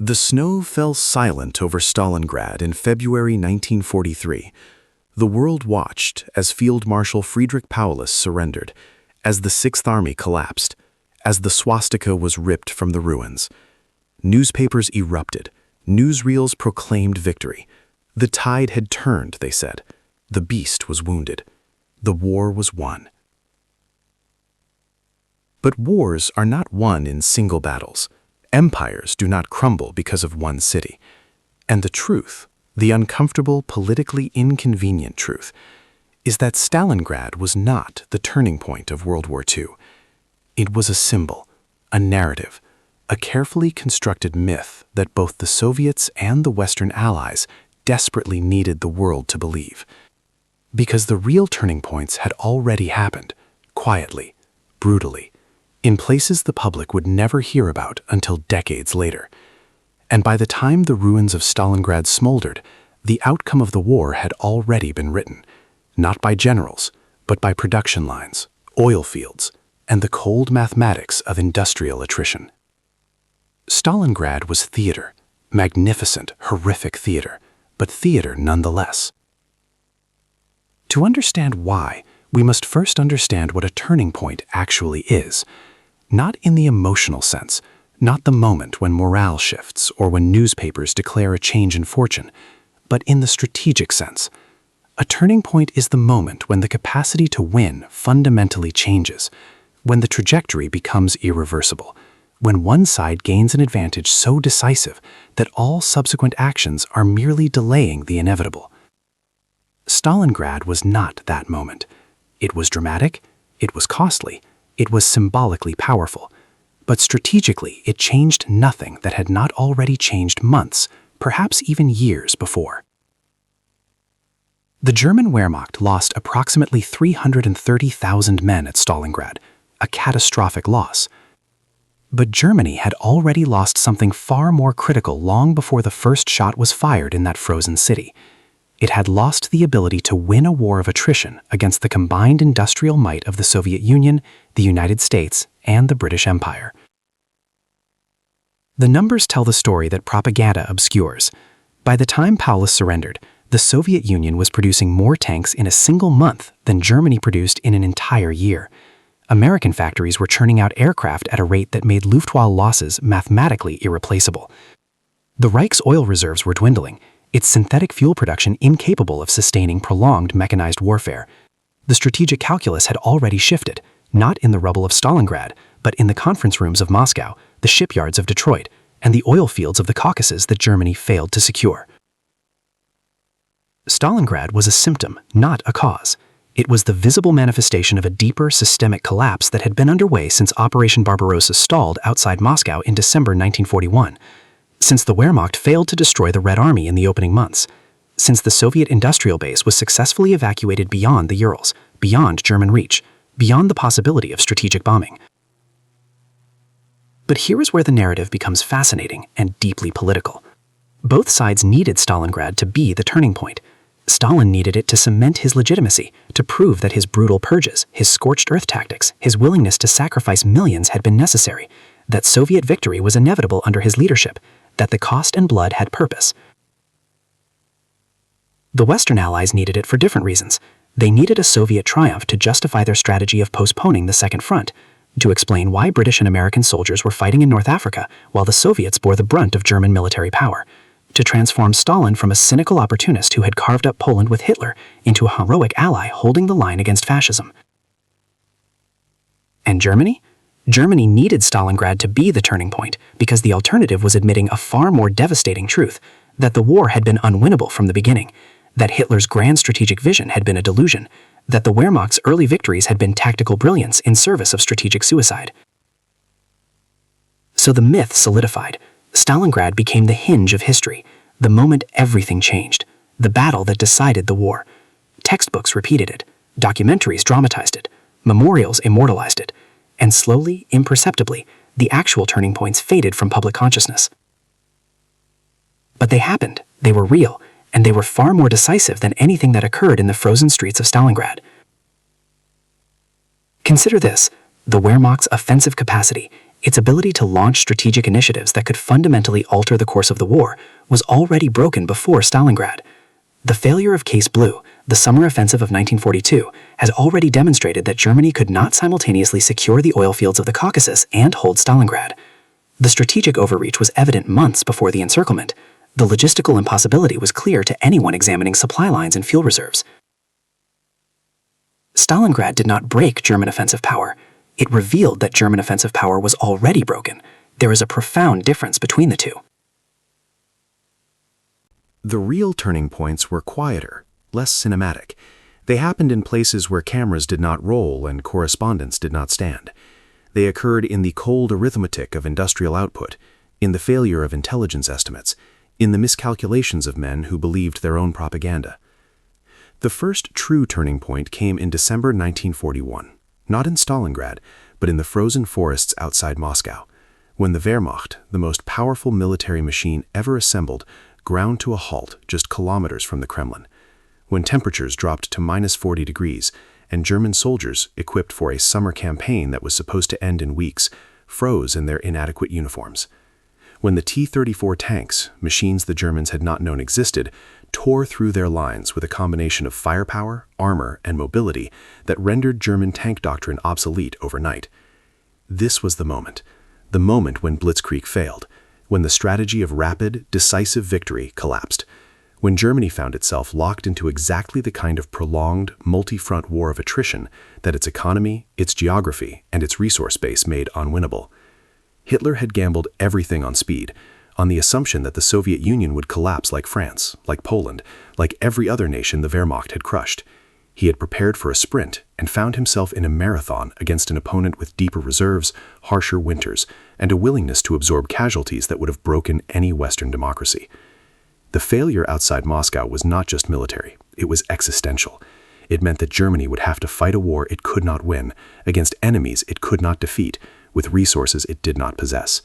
The snow fell silent over Stalingrad in February 1943. The world watched as Field Marshal Friedrich Paulus surrendered, as the Sixth Army collapsed, as the swastika was ripped from the ruins. Newspapers erupted. Newsreels proclaimed victory. The tide had turned, they said. The beast was wounded. The war was won. But wars are not won in single battles. Empires do not crumble because of one city. And the truth, the uncomfortable, politically inconvenient truth, is that Stalingrad was not the turning point of World War II. It was a symbol, a narrative, a carefully constructed myth that both the Soviets and the Western Allies desperately needed the world to believe. Because the real turning points had already happened, quietly, brutally, in places the public would never hear about until decades later. And by the time the ruins of Stalingrad smoldered, the outcome of the war had already been written, not by generals, but by production lines, oil fields, and the cold mathematics of industrial attrition. Stalingrad was theater, magnificent, horrific theater, but theater nonetheless. To understand why, we must first understand what a turning point actually is. Not in the emotional sense, not the moment when morale shifts or when newspapers declare a change in fortune, but in the strategic sense. A turning point is the moment when the capacity to win fundamentally changes, when the trajectory becomes irreversible, when one side gains an advantage so decisive that all subsequent actions are merely delaying the inevitable. Stalingrad was not that moment. It was dramatic, it was costly, it was symbolically powerful, but strategically it changed nothing that had not already changed months, perhaps even years before. The German Wehrmacht lost approximately 330,000 men at Stalingrad, a catastrophic loss. But Germany had already lost something far more critical long before the first shot was fired in that frozen city. It had lost the ability to win a war of attrition against the combined industrial might of the Soviet Union, the United States, and the British Empire. The numbers tell the story that propaganda obscures. By the time Paulus surrendered, the Soviet Union was producing more tanks in a single month than Germany produced in an entire year. American factories were churning out aircraft at a rate that made Luftwaffe losses mathematically irreplaceable. The Reich's oil reserves were dwindling, its synthetic fuel production incapable of sustaining prolonged mechanized warfare. The strategic calculus had already shifted, not in the rubble of Stalingrad, but in the conference rooms of Moscow, the shipyards of Detroit, and the oil fields of the Caucasus that Germany failed to secure. Stalingrad was a symptom, not a cause. It was the visible manifestation of a deeper systemic collapse that had been underway since Operation Barbarossa stalled outside Moscow in December 1941. Since the Wehrmacht failed to destroy the Red Army in the opening months, since the Soviet industrial base was successfully evacuated beyond the Urals, beyond German reach, beyond the possibility of strategic bombing. But here is where the narrative becomes fascinating and deeply political. Both sides needed Stalingrad to be the turning point. Stalin needed it to cement his legitimacy, to prove that his brutal purges, his scorched earth tactics, his willingness to sacrifice millions had been necessary, that Soviet victory was inevitable under his leadership, that the cost and blood had purpose. The Western Allies needed it for different reasons. They needed a Soviet triumph to justify their strategy of postponing the Second Front, to explain why British and American soldiers were fighting in North Africa while the Soviets bore the brunt of German military power, to transform Stalin from a cynical opportunist who had carved up Poland with Hitler into a heroic ally holding the line against fascism. And Germany? Germany needed Stalingrad to be the turning point because the alternative was admitting a far more devastating truth, that the war had been unwinnable from the beginning, that Hitler's grand strategic vision had been a delusion, that the Wehrmacht's early victories had been tactical brilliance in service of strategic suicide. So the myth solidified. Stalingrad became the hinge of history, the moment everything changed, the battle that decided the war. Textbooks repeated it, documentaries dramatized it, memorials immortalized it, and slowly, imperceptibly, the actual turning points faded from public consciousness. But they happened, they were real, and they were far more decisive than anything that occurred in the frozen streets of Stalingrad. Consider this, the Wehrmacht's offensive capacity, Its ability to launch strategic initiatives that could fundamentally alter the course of the war was already broken before Stalingrad. The failure of Case Blue, the summer offensive of 1942, has already demonstrated that Germany could not simultaneously secure the oil fields of the Caucasus and hold Stalingrad. The strategic overreach was evident months before the encirclement. The logistical impossibility was clear to anyone examining supply lines and fuel reserves. Stalingrad did not break German offensive power. It revealed that German offensive power was already broken. There is a profound difference between the two. The real turning points were quieter, less cinematic. They happened in places where cameras did not roll and correspondence did not stand. They occurred in the cold arithmetic of industrial output, in the failure of intelligence estimates, in the miscalculations of men who believed their own propaganda. The first true turning point came in December 1941, not in Stalingrad, but in the frozen forests outside Moscow, when the Wehrmacht, the most powerful military machine ever assembled, ground to a halt just kilometers from the Kremlin, when temperatures dropped to -40 degrees and German soldiers, equipped for a summer campaign that was supposed to end in weeks, froze in their inadequate uniforms. When the T-34 tanks, machines the Germans had not known existed, tore through their lines with a combination of firepower, armor, and mobility that rendered German tank doctrine obsolete overnight. This was the moment when Blitzkrieg failed, when the strategy of rapid, decisive victory collapsed, when Germany found itself locked into exactly the kind of prolonged, multi-front war of attrition that its economy, its geography, and its resource base made unwinnable. Hitler had gambled everything on speed, on the assumption that the Soviet Union would collapse like France, like Poland, like every other nation the Wehrmacht had crushed. He had prepared for a sprint and found himself in a marathon against an opponent with deeper reserves, harsher winters, and a willingness to absorb casualties that would have broken any Western democracy. The failure outside Moscow was not just military, it was existential. It meant that Germany would have to fight a war it could not win, against enemies it could not defeat, with resources it did not possess.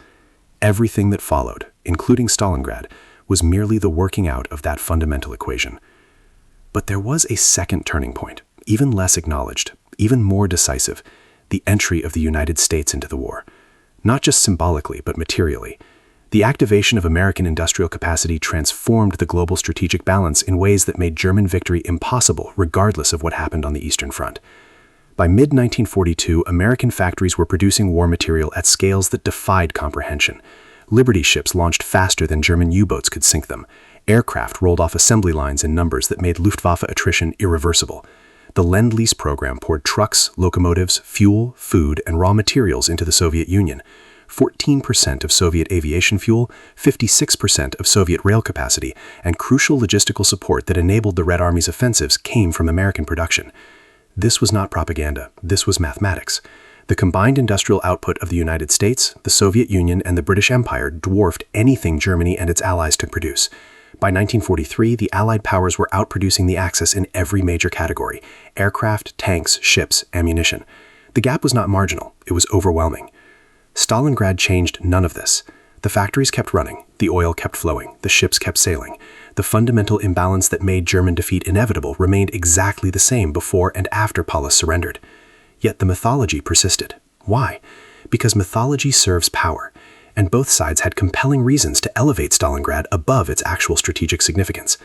Everything that followed, including Stalingrad, was merely the working out of that fundamental equation. But there was a second turning point, even less acknowledged, even more decisive, the entry of the United States into the war. Not just symbolically, but materially. The activation of American industrial capacity transformed the global strategic balance in ways that made German victory impossible regardless of what happened on the Eastern Front. By mid-1942, American factories were producing war material at scales that defied comprehension. Liberty ships launched faster than German U-boats could sink them. Aircraft rolled off assembly lines in numbers that made Luftwaffe attrition irreversible. The Lend-Lease program poured trucks, locomotives, fuel, food, and raw materials into the Soviet Union. 14% of Soviet aviation fuel, 56% of Soviet rail capacity, and crucial logistical support that enabled the Red Army's offensives came from American production. This was not propaganda, this was mathematics. The combined industrial output of the United States, the Soviet Union, and the British Empire dwarfed anything Germany and its allies could produce. By 1943, the Allied powers were outproducing the Axis in every major category: aircraft, tanks, ships, ammunition. The gap was not marginal, it was overwhelming. Stalingrad changed none of this. The factories kept running, the oil kept flowing, the ships kept sailing. The fundamental imbalance that made German defeat inevitable remained exactly the same before and after Paulus surrendered. Yet the mythology persisted. Why? Because mythology serves power, and both sides had compelling reasons to elevate Stalingrad above its actual strategic significance.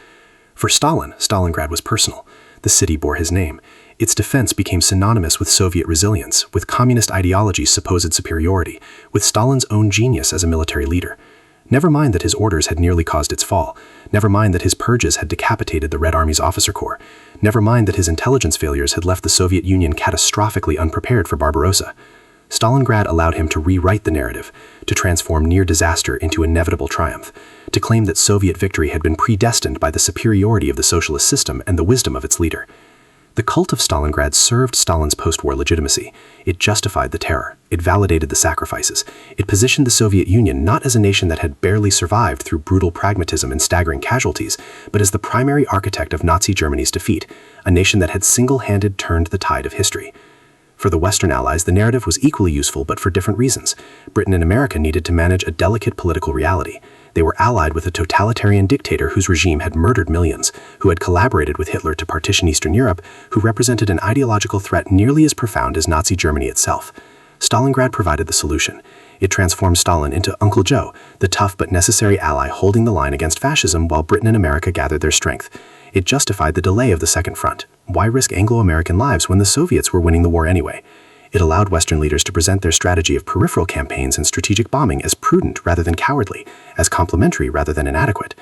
For Stalin, Stalingrad was personal. The city bore his name. Its defense became synonymous with Soviet resilience, with communist ideology's supposed superiority, with Stalin's own genius as a military leader. Never mind that his orders had nearly caused its fall. Never mind that his purges had decapitated the Red Army's officer corps. Never mind that his intelligence failures had left the Soviet Union catastrophically unprepared for Barbarossa. Stalingrad allowed him to rewrite the narrative, to transform near disaster into inevitable triumph, to claim that Soviet victory had been predestined by the superiority of the socialist system and the wisdom of its leader. The cult of Stalingrad served Stalin's post-war legitimacy. It justified the terror. It validated the sacrifices. It positioned the Soviet Union not as a nation that had barely survived through brutal pragmatism and staggering casualties, but as the primary architect of Nazi Germany's defeat, a nation that had single-handed turned the tide of history. For the Western allies, the narrative was equally useful, but for different reasons. Britain and America needed to manage a delicate political reality. They were allied with a totalitarian dictator whose regime had murdered millions, who had collaborated with Hitler to partition Eastern Europe, who represented an ideological threat nearly as profound as Nazi Germany itself. Stalingrad provided the solution. It transformed Stalin into Uncle Joe, the tough but necessary ally holding the line against fascism while Britain and America gathered their strength. It justified the delay of the Second Front. Why risk Anglo-American lives when the Soviets were winning the war anyway? It allowed Western leaders to present their strategy of peripheral campaigns and strategic bombing as prudent rather than cowardly, as complementary rather than inadequate.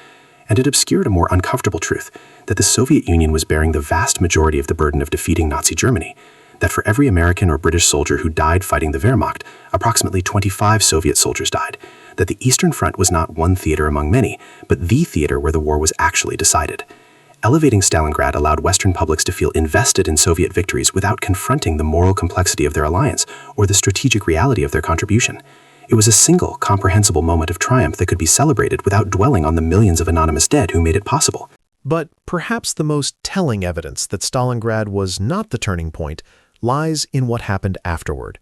And it obscured a more uncomfortable truth, that the Soviet Union was bearing the vast majority of the burden of defeating Nazi Germany, that for every American or British soldier who died fighting the Wehrmacht, approximately 25 Soviet soldiers died, that the Eastern Front was not one theater among many, but the theater where the war was actually decided. Elevating Stalingrad allowed Western publics to feel invested in Soviet victories without confronting the moral complexity of their alliance or the strategic reality of their contribution. It was a single, comprehensible moment of triumph that could be celebrated without dwelling on the millions of anonymous dead who made it possible. But perhaps the most telling evidence that Stalingrad was not the turning point lies in what happened afterward.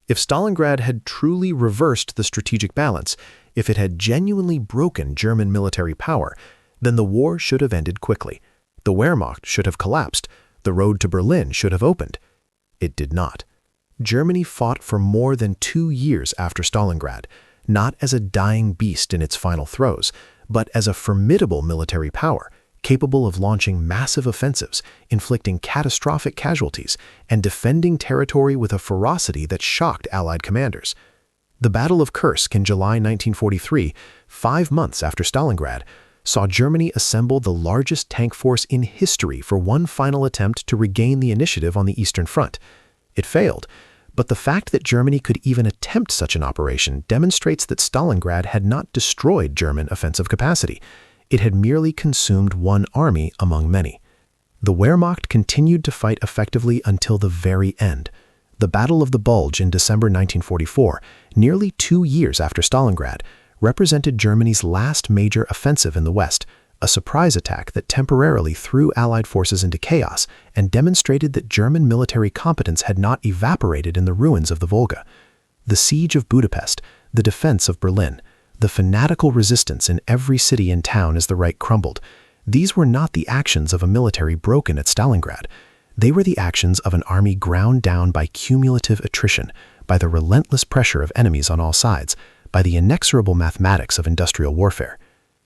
If Stalingrad had truly reversed the strategic balance, if it had genuinely broken German military power, then the war should have ended quickly. The Wehrmacht should have collapsed. The road to Berlin should have opened. It did not. Germany fought for more than 2 years after Stalingrad, not as a dying beast in its final throes, but as a formidable military power, capable of launching massive offensives, inflicting catastrophic casualties, and defending territory with a ferocity that shocked Allied commanders. The Battle of Kursk in July 1943, 5 months after Stalingrad, saw Germany assemble the largest tank force in history for one final attempt to regain the initiative on the Eastern Front. It failed, but the fact that Germany could even attempt such an operation demonstrates that Stalingrad had not destroyed German offensive capacity. It had merely consumed one army among many. The Wehrmacht continued to fight effectively until the very end. The Battle of the Bulge in December 1944, nearly 2 years after Stalingrad, represented Germany's last major offensive in the West, a surprise attack that temporarily threw Allied forces into chaos and demonstrated that German military competence had not evaporated in the ruins of the Volga. The siege of Budapest, the defense of Berlin, the fanatical resistance in every city and town as the Reich crumbled, these were not the actions of a military broken at Stalingrad. They were the actions of an army ground down by cumulative attrition, by the relentless pressure of enemies on all sides, by the inexorable mathematics of industrial warfare.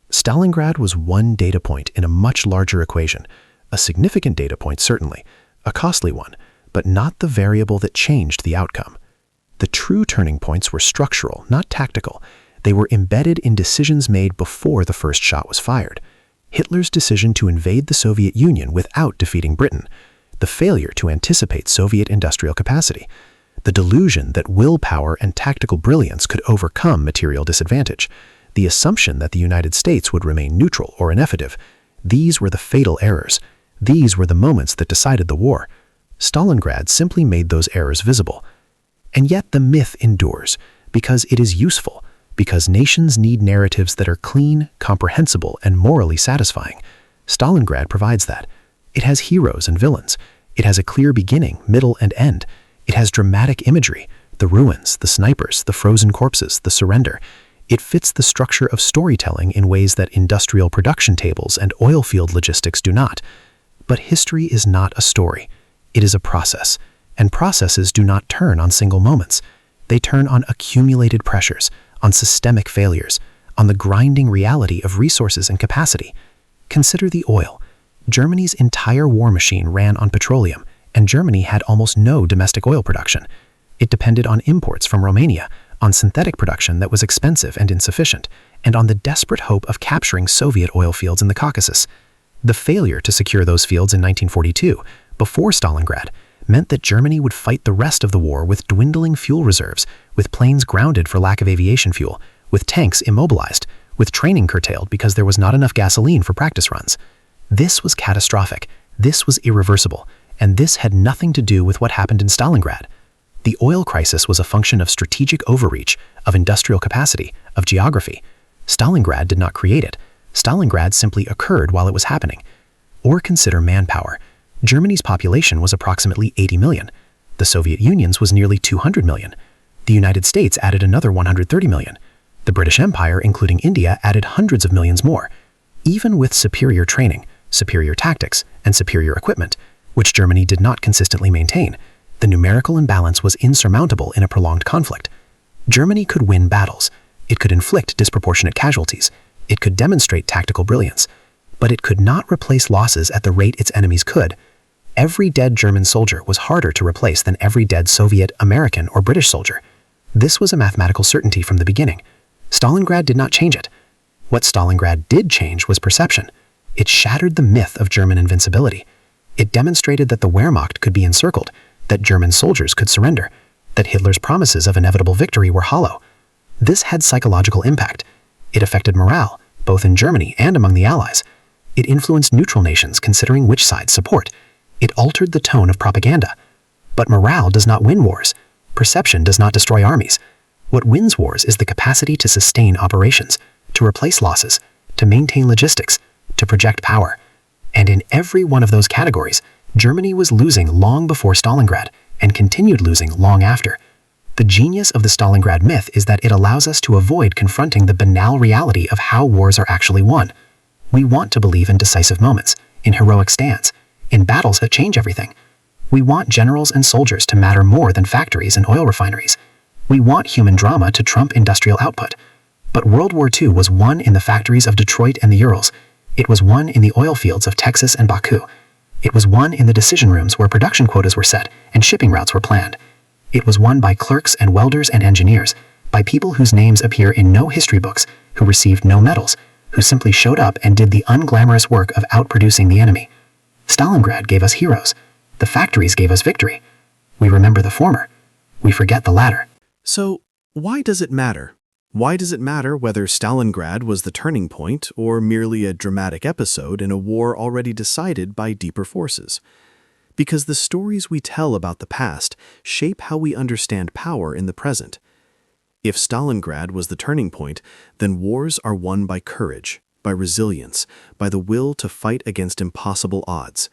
Stalingrad was one data point in a much larger equation, a significant data point certainly, a costly one, but not the variable that changed the outcome. The true turning points were structural, not tactical. They were embedded in decisions made before the first shot was fired. Hitler's decision to invade the Soviet Union without defeating Britain, the failure to anticipate Soviet industrial capacity, the delusion that willpower and tactical brilliance could overcome material disadvantage, the assumption that the United States would remain neutral or ineffective. These were the fatal errors. These were the moments that decided the war. Stalingrad simply made those errors visible. And yet the myth endures, because it is useful, because nations need narratives that are clean, comprehensible, and morally satisfying. Stalingrad provides that. It has heroes and villains. It has a clear beginning, middle, and end. It has dramatic imagery, the ruins, the snipers, the frozen corpses, the surrender. It fits the structure of storytelling in ways that industrial production tables and oil field logistics do not. But history is not a story. It is a process, and processes do not turn on single moments. They turn on accumulated pressures, on systemic failures, on the grinding reality of resources and capacity. Consider the oil. Germany's entire war machine ran on petroleum, and Germany had almost no domestic oil production. It depended on imports from Romania, on synthetic production that was expensive and insufficient, and on the desperate hope of capturing Soviet oil fields in the Caucasus. The failure to secure those fields in 1942, before Stalingrad, meant that Germany would fight the rest of the war with dwindling fuel reserves, with planes grounded for lack of aviation fuel, with tanks immobilized, with training curtailed because there was not enough gasoline for practice runs. This was catastrophic. This was irreversible. And this had nothing to do with what happened in Stalingrad. The oil crisis was a function of strategic overreach, of industrial capacity, of geography. Stalingrad did not create it. Stalingrad simply occurred while it was happening. Or consider manpower. Germany's population was approximately 80 million. The Soviet Union's was nearly 200 million. The United States added another 130 million. The British Empire, including India, added hundreds of millions more. Even with superior training, superior tactics, and superior equipment, which Germany did not consistently maintain, the numerical imbalance was insurmountable in a prolonged conflict. Germany could win battles. It could inflict disproportionate casualties. It could demonstrate tactical brilliance. But it could not replace losses at the rate its enemies could. Every dead German soldier was harder to replace than every dead Soviet, American, or British soldier. This was a mathematical certainty from the beginning. Stalingrad did not change it. What Stalingrad did change was perception. It shattered the myth of German invincibility. It demonstrated that the Wehrmacht could be encircled, that German soldiers could surrender, that Hitler's promises of inevitable victory were hollow. This had psychological impact. It affected morale, both in Germany and among the Allies. It influenced neutral nations considering which side support. It altered the tone of propaganda. But morale does not win wars. Perception does not destroy armies. What wins wars is the capacity to sustain operations, to replace losses, to maintain logistics, to project power. And in every one of those categories, Germany was losing long before Stalingrad and continued losing long after. The genius of the Stalingrad myth is that it allows us to avoid confronting the banal reality of how wars are actually won. We want to believe in decisive moments, in heroic stands, in battles that change everything. We want generals and soldiers to matter more than factories and oil refineries. We want human drama to trump industrial output. But World War II was won in the factories of Detroit and the Urals. It was won in the oil fields of Texas and Baku. It was won in the decision rooms where production quotas were set and shipping routes were planned. It was won by clerks and welders and engineers, by people whose names appear in no history books, who received no medals, who simply showed up and did the unglamorous work of outproducing the enemy. Stalingrad gave us heroes. The factories gave us victory. We remember the former. We forget the latter. So, why does it matter? Why does it matter whether Stalingrad was the turning point or merely a dramatic episode in a war already decided by deeper forces? Because the stories we tell about the past shape how we understand power in the present. If Stalingrad was the turning point, then wars are won by courage, by resilience, by the will to fight against impossible odds.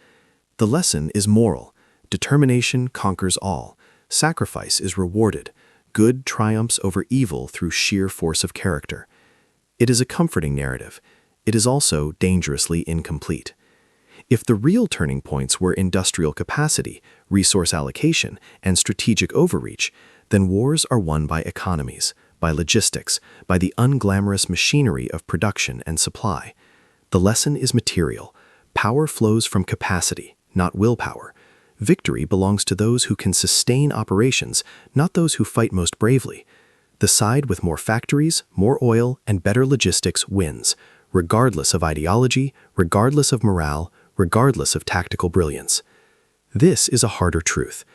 The lesson is moral. Determination conquers all. Sacrifice is rewarded. Good triumphs over evil through sheer force of character. It is a comforting narrative. It is also dangerously incomplete. If the real turning points were industrial capacity, resource allocation, and strategic overreach, then wars are won by economies, by logistics, by the unglamorous machinery of production and supply. The lesson is material. Power flows from capacity, not willpower. Victory belongs to those who can sustain operations, not those who fight most bravely. The side with more factories, more oil, and better logistics wins, regardless of ideology, regardless of morale, regardless of tactical brilliance. This is a harder truth.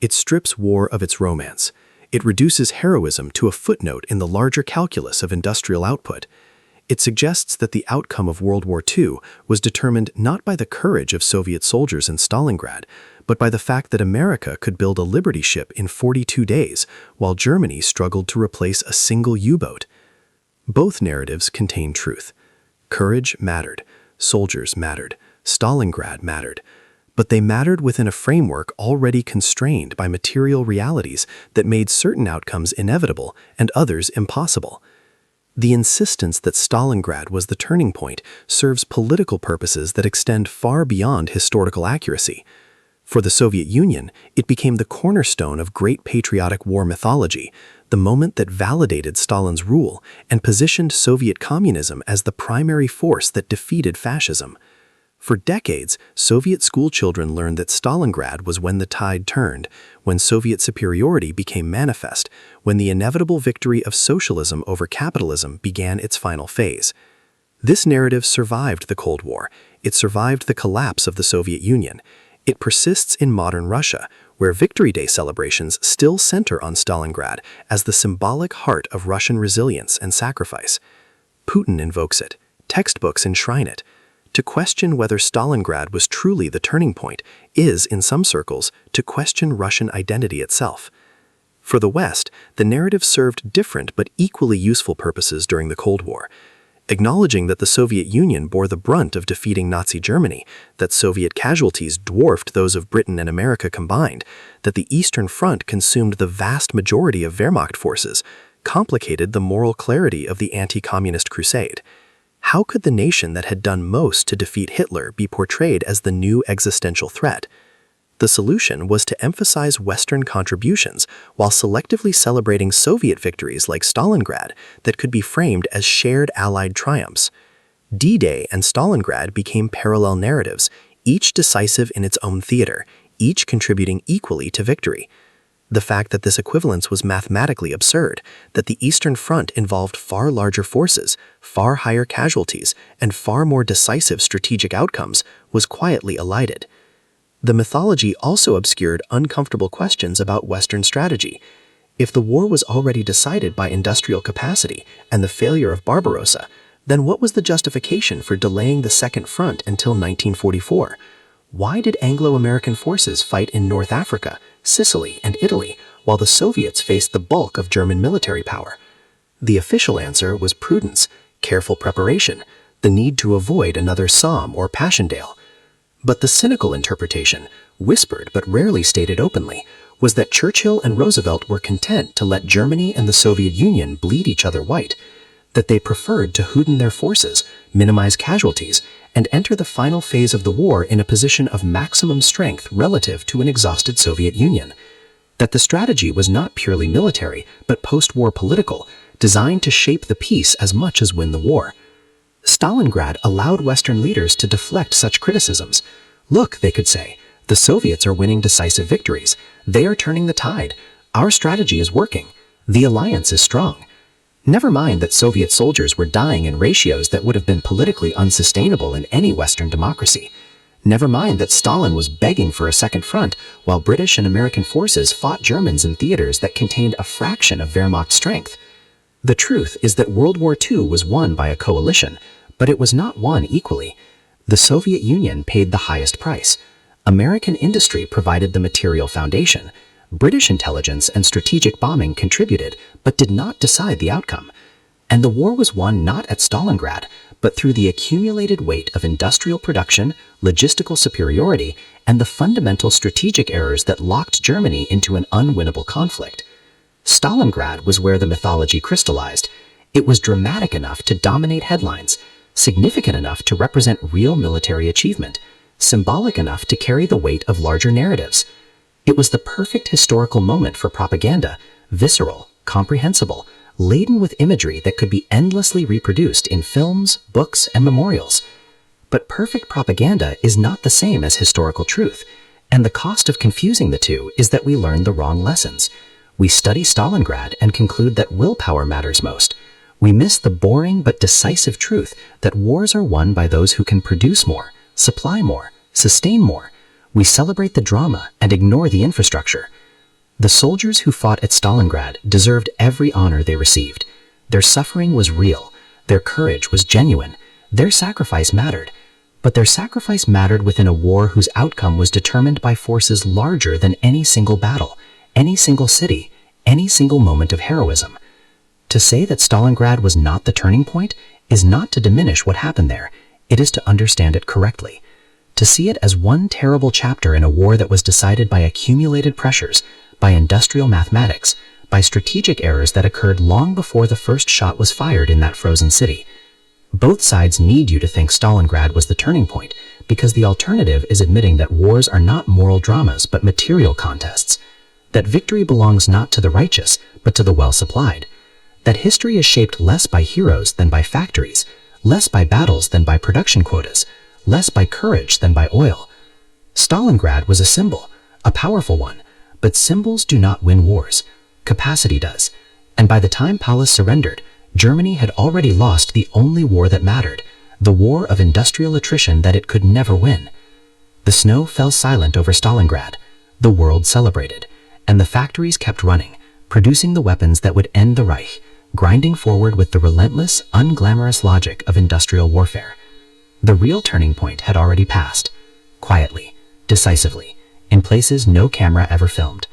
It strips war of its romance. It reduces heroism to a footnote in the larger calculus of industrial output. It suggests that the outcome of World War II was determined not by the courage of Soviet soldiers in Stalingrad, but by the fact that America could build a Liberty ship in 42 days, while Germany struggled to replace a single U-boat. Both narratives contain truth. Courage mattered. Soldiers mattered. Stalingrad mattered. But they mattered within a framework already constrained by material realities that made certain outcomes inevitable and others impossible. The insistence that Stalingrad was the turning point serves political purposes that extend far beyond historical accuracy. For the Soviet Union, it became the cornerstone of great patriotic war mythology, the moment that validated Stalin's rule and positioned Soviet communism as the primary force that defeated fascism. For decades, Soviet schoolchildren learned that Stalingrad was when the tide turned, when Soviet superiority became manifest, when the inevitable victory of socialism over capitalism began its final phase. This narrative survived the Cold War. It survived the collapse of the Soviet Union. It persists in modern Russia, where Victory Day celebrations still center on Stalingrad as the symbolic heart of Russian resilience and sacrifice. Putin invokes it. Textbooks enshrine it. To question whether Stalingrad was truly the turning point is, in some circles, to question Russian identity itself. For the West, the narrative served different but equally useful purposes during the Cold War. Acknowledging that the Soviet Union bore the brunt of defeating Nazi Germany, that Soviet casualties dwarfed those of Britain and America combined, that the Eastern Front consumed the vast majority of Wehrmacht forces, complicated the moral clarity of the anti-communist crusade. How could the nation that had done most to defeat Hitler be portrayed as the new existential threat? The solution was to emphasize Western contributions while selectively celebrating Soviet victories like Stalingrad that could be framed as shared Allied triumphs. D-Day and Stalingrad became parallel narratives, each decisive in its own theater, each contributing equally to victory. The fact that this equivalence was mathematically absurd, that the Eastern Front involved far larger forces, far higher casualties, and far more decisive strategic outcomes, was quietly elided. The mythology also obscured uncomfortable questions about Western strategy. If the war was already decided by industrial capacity and the failure of Barbarossa, then what was the justification for delaying the Second Front until 1944? Why did Anglo-American forces fight in North Africa, Sicily, and Italy, while the Soviets faced the bulk of German military power? The official answer was prudence, careful preparation, the need to avoid another Somme or Passchendaele. But the cynical interpretation, whispered but rarely stated openly, was that Churchill and Roosevelt were content to let Germany and the Soviet Union bleed each other white, that they preferred to hoodoo their forces, minimize casualties, and enter the final phase of the war in a position of maximum strength relative to an exhausted Soviet Union. That the strategy was not purely military, but post-war political, designed to shape the peace as much as win the war. Stalingrad allowed Western leaders to deflect such criticisms. Look, they could say, the Soviets are winning decisive victories. They are turning the tide. Our strategy is working. The alliance is strong. Never mind that Soviet soldiers were dying in ratios that would have been politically unsustainable in any Western democracy. Never mind that Stalin was begging for a second front, while British and American forces fought Germans in theaters that contained a fraction of Wehrmacht strength. The truth is that World War II was won by a coalition, but it was not won equally. The Soviet Union paid the highest price. American industry provided the material foundation. British intelligence and strategic bombing contributed, but did not decide the outcome. And the war was won not at Stalingrad, but through the accumulated weight of industrial production, logistical superiority, and the fundamental strategic errors that locked Germany into an unwinnable conflict. Stalingrad was where the mythology crystallized. It was dramatic enough to dominate headlines, significant enough to represent real military achievement, symbolic enough to carry the weight of larger narratives. It was the perfect historical moment for propaganda, visceral, comprehensible, laden with imagery that could be endlessly reproduced in films, books, and memorials. But perfect propaganda is not the same as historical truth, and the cost of confusing the two is that we learn the wrong lessons. We study Stalingrad and conclude that willpower matters most. We miss the boring but decisive truth that wars are won by those who can produce more, supply more, sustain more. We celebrate the drama and ignore the infrastructure. The soldiers who fought at Stalingrad deserved every honor they received. Their suffering was real. Their courage was genuine. Their sacrifice mattered. But their sacrifice mattered within a war whose outcome was determined by forces larger than any single battle, any single city, any single moment of heroism. To say that Stalingrad was not the turning point is not to diminish what happened there. It is to understand it correctly. To see it as one terrible chapter in a war that was decided by accumulated pressures, by industrial mathematics, by strategic errors that occurred long before the first shot was fired in that frozen city. Both sides need you to think Stalingrad was the turning point, because the alternative is admitting that wars are not moral dramas but material contests, that victory belongs not to the righteous but to the well-supplied, that history is shaped less by heroes than by factories, less by battles than by production quotas, less by courage than by oil. Stalingrad was a symbol, a powerful one, but symbols do not win wars. Capacity does. And by the time Paulus surrendered, Germany had already lost the only war that mattered, the war of industrial attrition that it could never win. The snow fell silent over Stalingrad. The world celebrated, and the factories kept running, producing the weapons that would end the Reich, grinding forward with the relentless, unglamorous logic of industrial warfare. The real turning point had already passed, quietly, decisively, in places no camera ever filmed.